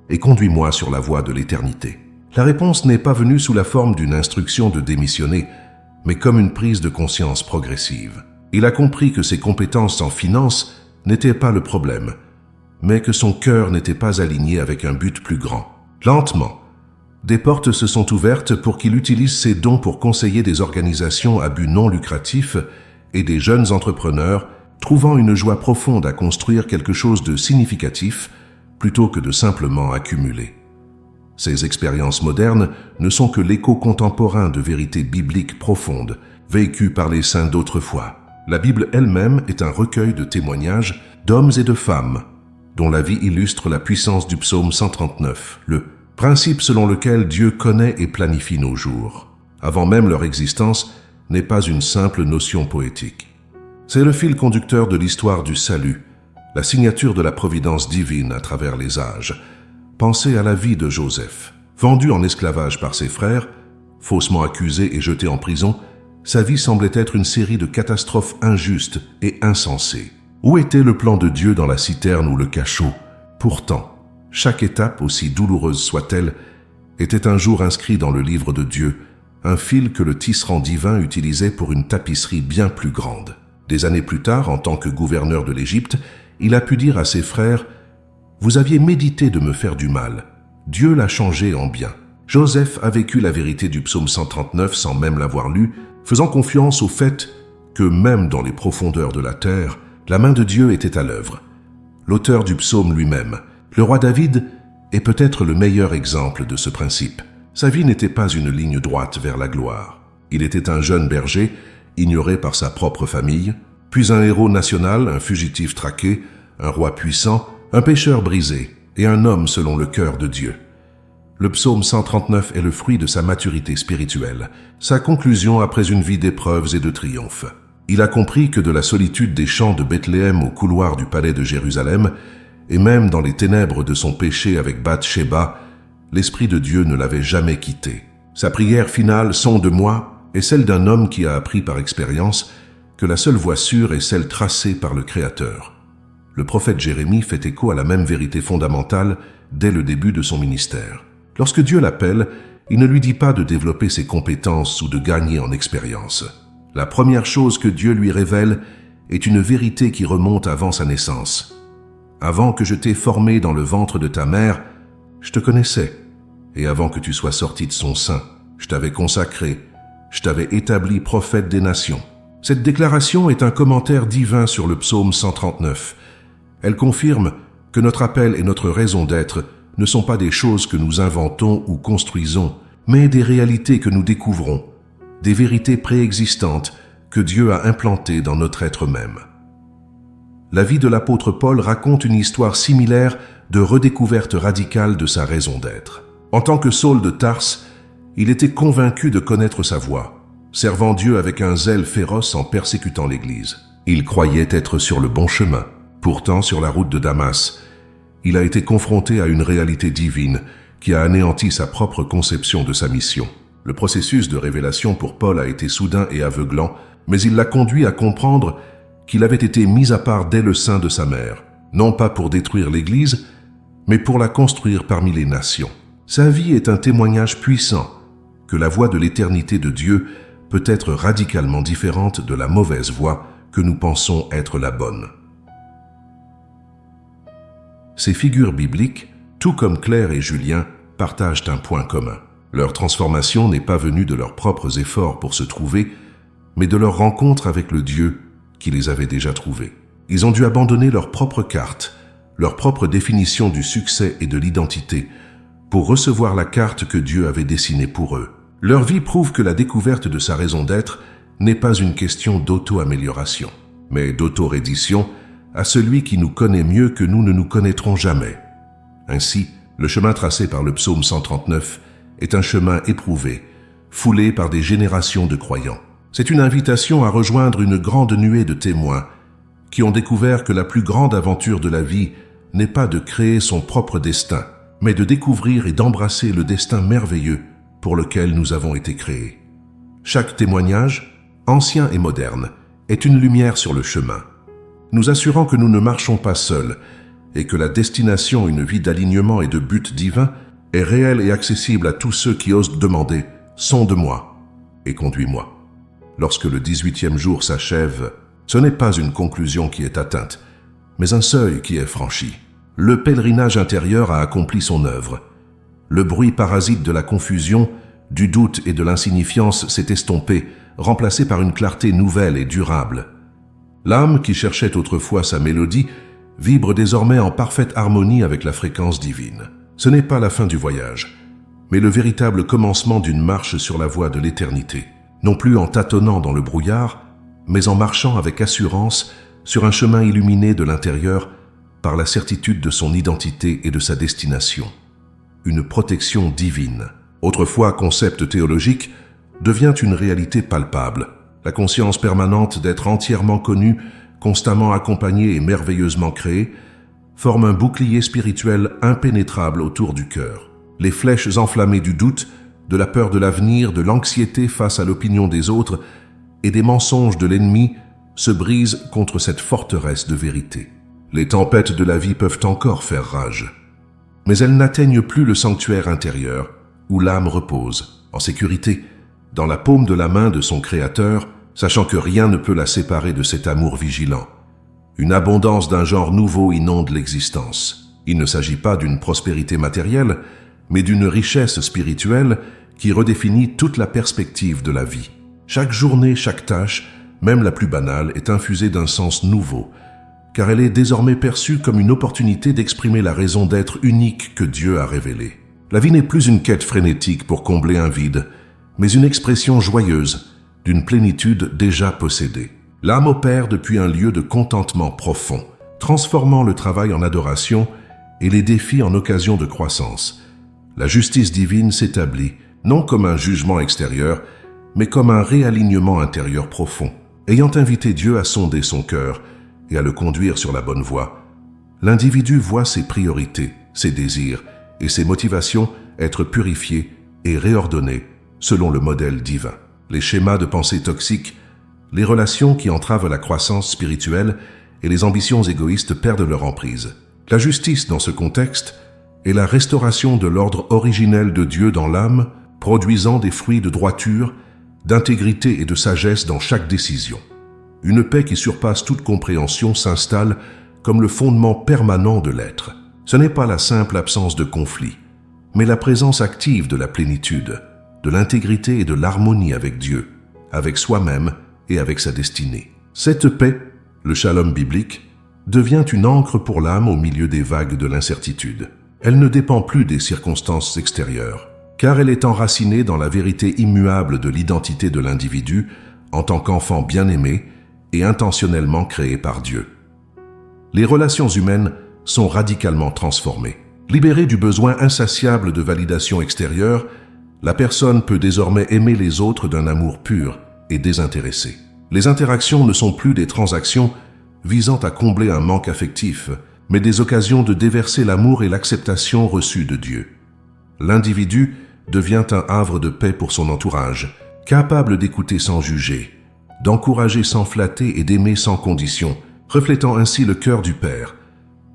S1: et conduis-moi sur la voie de l'éternité ». La réponse n'est pas venue sous la forme d'une instruction de démissionner, mais comme une prise de conscience progressive. Il a compris que ses compétences en finance n'étaient pas le problème, mais que son cœur n'était pas aligné avec un but plus grand. Lentement, des portes se sont ouvertes pour qu'il utilise ses dons pour conseiller des organisations à but non lucratif et des jeunes entrepreneurs trouvant une joie profonde à construire quelque chose de significatif plutôt que de simplement accumuler. Ces expériences modernes ne sont que l'écho contemporain de vérités bibliques profondes, vécues par les saints d'autrefois. La Bible elle-même est un recueil de témoignages d'hommes et de femmes, dont la vie illustre la puissance du psaume 139, le principe selon lequel Dieu connaît et planifie nos jours, avant même leur existence, n'est pas une simple notion poétique. C'est le fil conducteur de l'histoire du salut, la signature de la providence divine à travers les âges. Pensez à la vie de Joseph. Vendu en esclavage par ses frères, faussement accusé et jeté en prison, sa vie semblait être une série de catastrophes injustes et insensées. Où était le plan de Dieu dans la citerne ou le cachot? Pourtant, chaque étape, aussi douloureuse soit-elle, était un jour inscrit dans le livre de Dieu, un fil que le tisserand divin utilisait pour une tapisserie bien plus grande. Des années plus tard, en tant que gouverneur de l'Égypte, il a pu dire à ses frères « Vous aviez médité de me faire du mal. Dieu l'a changé en bien. » Joseph a vécu la vérité du psaume 139 sans même l'avoir lu, faisant confiance au fait que même dans les profondeurs de la terre, la main de Dieu était à l'œuvre. L'auteur du psaume lui-même, le roi David, est peut-être le meilleur exemple de ce principe. Sa vie n'était pas une ligne droite vers la gloire. Il était un jeune berger, ignoré par sa propre famille, puis un héros national, un fugitif traqué, un roi puissant, un pécheur brisé et un homme selon le cœur de Dieu. Le psaume 139 est le fruit de sa maturité spirituelle, sa conclusion après une vie d'épreuves et de triomphes. Il a compris que de la solitude des champs de Bethléem au couloir du palais de Jérusalem, et même dans les ténèbres de son péché avec Bathsheba, l'Esprit de Dieu ne l'avait jamais quitté. Sa prière finale, sonde-moi, est celle d'un homme qui a appris par expérience que la seule voie sûre est celle tracée par le Créateur. Le prophète Jérémie fait écho à la même vérité fondamentale dès le début de son ministère. Lorsque Dieu l'appelle, il ne lui dit pas de développer ses compétences ou de gagner en expérience. La première chose que Dieu lui révèle est une vérité qui remonte avant sa naissance. Avant que je t'ai formé dans le ventre de ta mère, je te connaissais. Et avant que tu sois sorti de son sein, je t'avais consacré, je t'avais établi prophète des nations. Cette déclaration est un commentaire divin sur le psaume 139. Elle confirme que notre appel et notre raison d'être ne sont pas des choses que nous inventons ou construisons, mais des réalités que nous découvrons, des vérités préexistantes que Dieu a implantées dans notre être même. La vie de l'apôtre Paul raconte une histoire similaire de redécouverte radicale de sa raison d'être. En tant que Saul de Tarse, il était convaincu de connaître sa voie, servant Dieu avec un zèle féroce en persécutant l'Église. Il croyait être sur le bon chemin. Pourtant, sur la route de Damas, il a été confronté à une réalité divine qui a anéanti sa propre conception de sa mission. Le processus de révélation pour Paul a été soudain et aveuglant, mais il l'a conduit à comprendre qu'il avait été mis à part dès le sein de sa mère, non pas pour détruire l'Église, mais pour la construire parmi les nations. Sa vie est un témoignage puissant que la voie de l'éternité de Dieu peut être radicalement différente de la mauvaise voie que nous pensons être la bonne. Ces figures bibliques, tout comme Claire et Julien, partagent un point commun. Leur transformation n'est pas venue de leurs propres efforts pour se trouver, mais de leur rencontre avec le Dieu qui les avait déjà trouvés. Ils ont dû abandonner leur propre carte, leur propre définition du succès et de l'identité, pour recevoir la carte que Dieu avait dessinée pour eux. Leur vie prouve que la découverte de sa raison d'être n'est pas une question d'auto-amélioration, mais d'auto-reddition à celui qui nous connaît mieux que nous ne nous connaîtrons jamais. Ainsi, le chemin tracé par le psaume 139 est un chemin éprouvé, foulé par des générations de croyants. C'est une invitation à rejoindre une grande nuée de témoins qui ont découvert que la plus grande aventure de la vie n'est pas de créer son propre destin, mais de découvrir et d'embrasser le destin merveilleux pour lequel nous avons été créés. Chaque témoignage, ancien et moderne, est une lumière sur le chemin, nous assurant que nous ne marchons pas seuls et que la destination, une vie d'alignement et de but divin, est réelle et accessible à tous ceux qui osent demander « Sonde-moi et conduis-moi ». Lorsque le 18e jour s'achève Ce n'est pas une conclusion qui est atteinte, mais un seuil qui est franchi. Le pèlerinage intérieur a accompli son œuvre. Le bruit parasite de la confusion, du doute et de l'insignifiance s'est estompé, remplacé par une clarté nouvelle et durable. L'âme qui cherchait autrefois sa mélodie vibre désormais en parfaite harmonie avec la fréquence divine. Ce n'est pas la fin du voyage, mais le véritable commencement d'une marche sur la voie de l'éternité. Non plus en tâtonnant dans le brouillard, mais en marchant avec assurance sur un chemin illuminé de l'intérieur par la certitude de son identité et de sa destination. Une protection divine, autrefois concept théologique, devient une réalité palpable. La conscience permanente d'être entièrement connu, constamment accompagné et merveilleusement créé, forme un bouclier spirituel impénétrable autour du cœur. Les flèches enflammées du doute, de la peur de l'avenir, de l'anxiété face à l'opinion des autres et des mensonges de l'ennemi se brisent contre cette forteresse de vérité. Les tempêtes de la vie peuvent encore faire rage, mais elles n'atteignent plus le sanctuaire intérieur où l'âme repose, en sécurité, dans la paume de la main de son Créateur, sachant que rien ne peut la séparer de cet amour vigilant. Une abondance d'un genre nouveau inonde l'existence. Il ne s'agit pas d'une prospérité matérielle, mais d'une richesse spirituelle qui redéfinit toute la perspective de la vie. Chaque journée, chaque tâche, même la plus banale, est infusée d'un sens nouveau, car elle est désormais perçue comme une opportunité d'exprimer la raison d'être unique que Dieu a révélée. La vie n'est plus une quête frénétique pour combler un vide, mais une expression joyeuse d'une plénitude déjà possédée. L'âme opère depuis un lieu de contentement profond, transformant le travail en adoration et les défis en occasion de croissance. La justice divine s'établit, non comme un jugement extérieur, mais comme un réalignement intérieur profond. Ayant invité Dieu à sonder son cœur et à le conduire sur la bonne voie, l'individu voit ses priorités, ses désirs et ses motivations être purifiés et réordonnés selon le modèle divin. Les schémas de pensée toxiques, les relations qui entravent la croissance spirituelle et les ambitions égoïstes perdent leur emprise. La justice dans ce contexte est la restauration de l'ordre originel de Dieu dans l'âme, produisant des fruits de droiture, d'intégrité et de sagesse dans chaque décision. Une paix qui surpasse toute compréhension s'installe comme le fondement permanent de l'être. Ce n'est pas la simple absence de conflit, mais la présence active de la plénitude, de l'intégrité et de l'harmonie avec Dieu, avec soi-même et avec sa destinée. Cette paix, le shalom biblique, devient une ancre pour l'âme au milieu des vagues de l'incertitude. Elle ne dépend plus des circonstances extérieures, car elle est enracinée dans la vérité immuable de l'identité de l'individu en tant qu'enfant bien-aimé et intentionnellement créé par Dieu. Les relations humaines sont radicalement transformées. Libérée du besoin insatiable de validation extérieure, la personne peut désormais aimer les autres d'un amour pur et désintéressé. Les interactions ne sont plus des transactions visant à combler un manque affectif, mais des occasions de déverser l'amour et l'acceptation reçus de Dieu. L'individu devient un havre de paix pour son entourage, capable d'écouter sans juger, d'encourager sans flatter et d'aimer sans condition, reflétant ainsi le cœur du Père.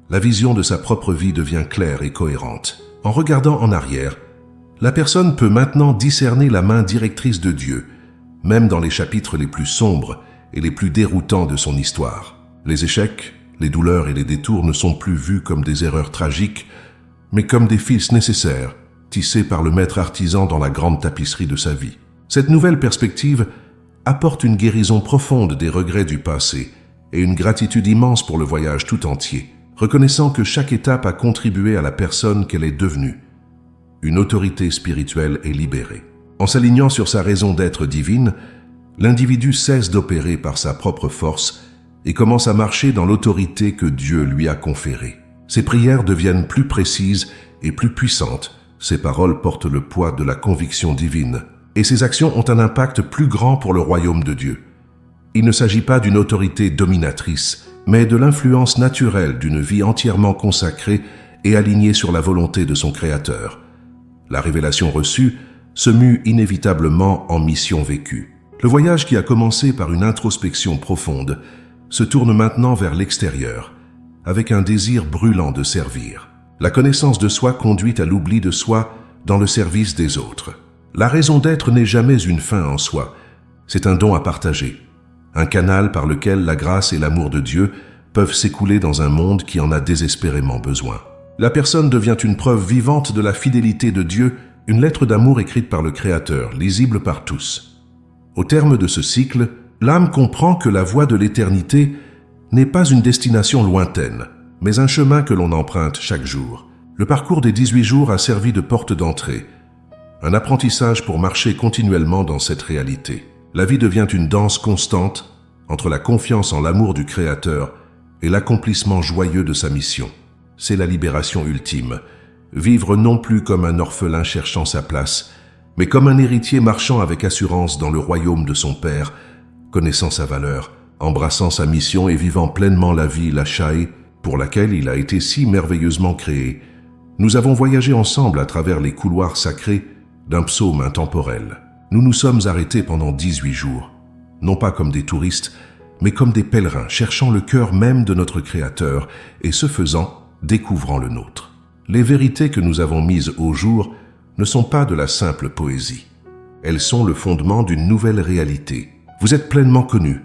S1: La vision de sa propre vie devient claire et cohérente. En regardant en arrière, la personne peut maintenant discerner la main directrice de Dieu, même dans les chapitres les plus sombres et les plus déroutants de son histoire. Les échecs, les douleurs et les détours ne sont plus vus comme des erreurs tragiques, mais comme des fils nécessaires, tissés par le maître artisan dans la grande tapisserie de sa vie. Cette nouvelle perspective apporte une guérison profonde des regrets du passé et une gratitude immense pour le voyage tout entier, reconnaissant que chaque étape a contribué à la personne qu'elle est devenue. Une autorité spirituelle est libérée. En s'alignant sur sa raison d'être divine, l'individu cesse d'opérer par sa propre force et commence à marcher dans l'autorité que Dieu lui a conférée. Ses prières deviennent plus précises et plus puissantes, ses paroles portent le poids de la conviction divine, et ses actions ont un impact plus grand pour le royaume de Dieu. Il ne s'agit pas d'une autorité dominatrice, mais de l'influence naturelle d'une vie entièrement consacrée et alignée sur la volonté de son Créateur. La révélation reçue se mue inévitablement en mission vécue. Le voyage qui a commencé par une introspection profonde se tourne maintenant vers l'extérieur, avec un désir brûlant de servir. La connaissance de soi conduit à l'oubli de soi dans le service des autres. La raison d'être n'est jamais une fin en soi, c'est un don à partager, un canal par lequel la grâce et l'amour de Dieu peuvent s'écouler dans un monde qui en a désespérément besoin. La personne devient une preuve vivante de la fidélité de Dieu, une lettre d'amour écrite par le Créateur, lisible par tous. Au terme de ce cycle, l'âme comprend que la voie de l'éternité n'est pas une destination lointaine, mais un chemin que l'on emprunte chaque jour. Le parcours des 18 jours a servi de porte d'entrée, un apprentissage pour marcher continuellement dans cette réalité. La vie devient une danse constante entre la confiance en l'amour du Créateur et l'accomplissement joyeux de sa mission. C'est la libération ultime. Vivre non plus comme un orphelin cherchant sa place, mais comme un héritier marchant avec assurance dans le royaume de son Père, connaissant sa valeur, embrassant sa mission et vivant pleinement la vie, la Chaï, pour laquelle il a été si merveilleusement créé. Nous avons voyagé ensemble à travers les couloirs sacrés d'un psaume intemporel. Nous nous sommes arrêtés pendant 18 jours, non pas comme des touristes, mais comme des pèlerins cherchant le cœur même de notre Créateur et ce faisant, découvrant le nôtre. Les vérités que nous avons mises au jour ne sont pas de la simple poésie. Elles sont le fondement d'une nouvelle réalité. Vous êtes pleinement connu.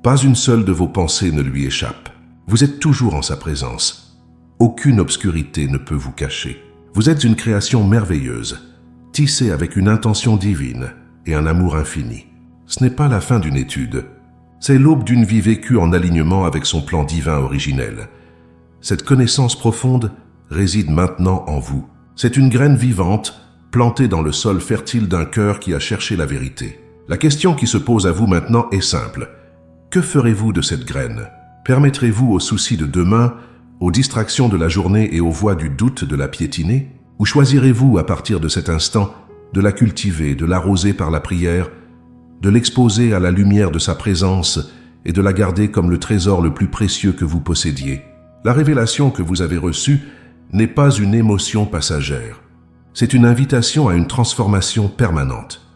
S1: Pas une seule de vos pensées ne lui échappe. Vous êtes toujours en sa présence. Aucune obscurité ne peut vous cacher. Vous êtes une création merveilleuse, tissée avec une intention divine et un amour infini. Ce n'est pas la fin d'une étude. C'est l'aube d'une vie vécue en alignement avec son plan divin originel. Cette connaissance profonde réside maintenant en vous. C'est une graine vivante, plantée dans le sol fertile d'un cœur qui a cherché la vérité. La question qui se pose à vous maintenant est simple. Que ferez-vous de cette graine? Permettrez-vous aux soucis de demain, aux distractions de la journée et aux voies du doute de la piétiner? Ou choisirez-vous à partir de cet instant de la cultiver, de l'arroser par la prière, de l'exposer à la lumière de sa présence et de la garder comme le trésor le plus précieux que vous possédiez? La révélation que vous avez reçue n'est pas une émotion passagère. C'est une invitation à une transformation permanente.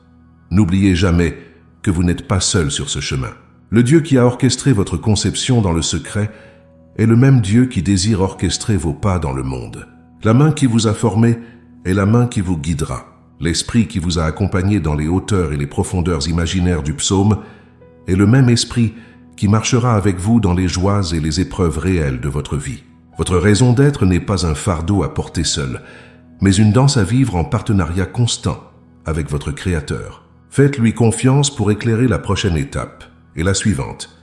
S1: N'oubliez jamais que vous n'êtes pas seul sur ce chemin. Le Dieu qui a orchestré votre conception dans le secret est le même Dieu qui désire orchestrer vos pas dans le monde. La main qui vous a formé est la main qui vous guidera. L'esprit qui vous a accompagné dans les hauteurs et les profondeurs imaginaires du psaume est le même esprit qui marchera avec vous dans les joies et les épreuves réelles de votre vie. Votre raison d'être n'est pas un fardeau à porter seul, mais une danse à vivre en partenariat constant avec votre Créateur. Faites-lui confiance pour éclairer la prochaine étape et la suivante.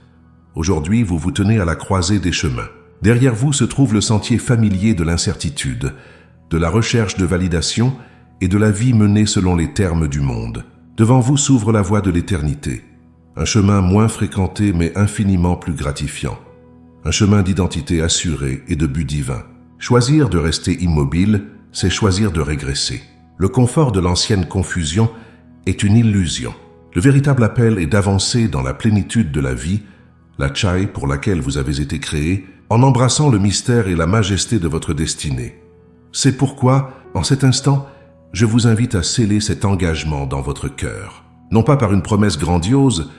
S1: Aujourd'hui, vous vous tenez à la croisée des chemins. Derrière vous se trouve le sentier familier de l'incertitude, de la recherche de validation et de la vie menée selon les termes du monde. Devant vous s'ouvre la voie de l'éternité, un chemin moins fréquenté mais infiniment plus gratifiant, un chemin d'identité assurée et de but divin. Choisir de rester immobile, c'est choisir de régresser. Le confort de l'ancienne confusion est une illusion. Le véritable appel est d'avancer dans la plénitude de la vie, la Chaï pour laquelle vous avez été créé, en embrassant le mystère et la majesté de votre destinée. C'est pourquoi, en cet instant, je vous invite à sceller cet engagement dans votre cœur. Non pas par une promesse grandiose,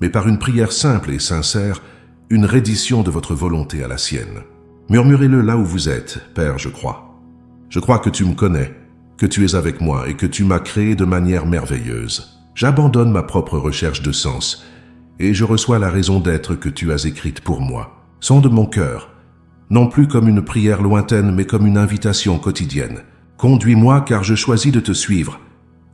S1: mais par une prière simple et sincère, une reddition de votre volonté à la sienne. Murmurez-le là où vous êtes, Père, je crois. Je crois que tu me connais, que tu es avec moi et que tu m'as créé de manière merveilleuse. J'abandonne ma propre recherche de sens et je reçois la raison d'être que tu as écrite pour moi. Sonde mon cœur, non plus comme une prière lointaine, mais comme une invitation quotidienne. Conduis-moi car je choisis de te suivre.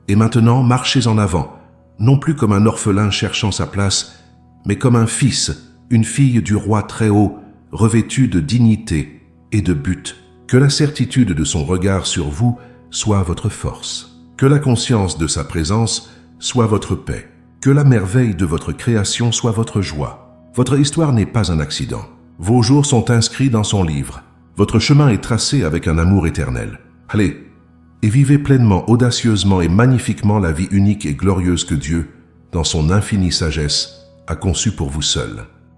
S1: Et maintenant, marchez en avant, non plus comme un orphelin cherchant sa place, mais comme un fils, une fille du roi très haut, revêtu de dignité et de but. Que la certitude de son regard sur vous soit votre force. Que la conscience de sa présence soit votre paix. Que la merveille de votre création soit votre joie. Votre histoire n'est pas un accident. Vos jours sont inscrits dans son livre. Votre chemin est tracé avec un amour éternel. Allez, et vivez pleinement, audacieusement et magnifiquement la vie unique et glorieuse que Dieu, dans son infinie sagesse, a conçue pour vous seul.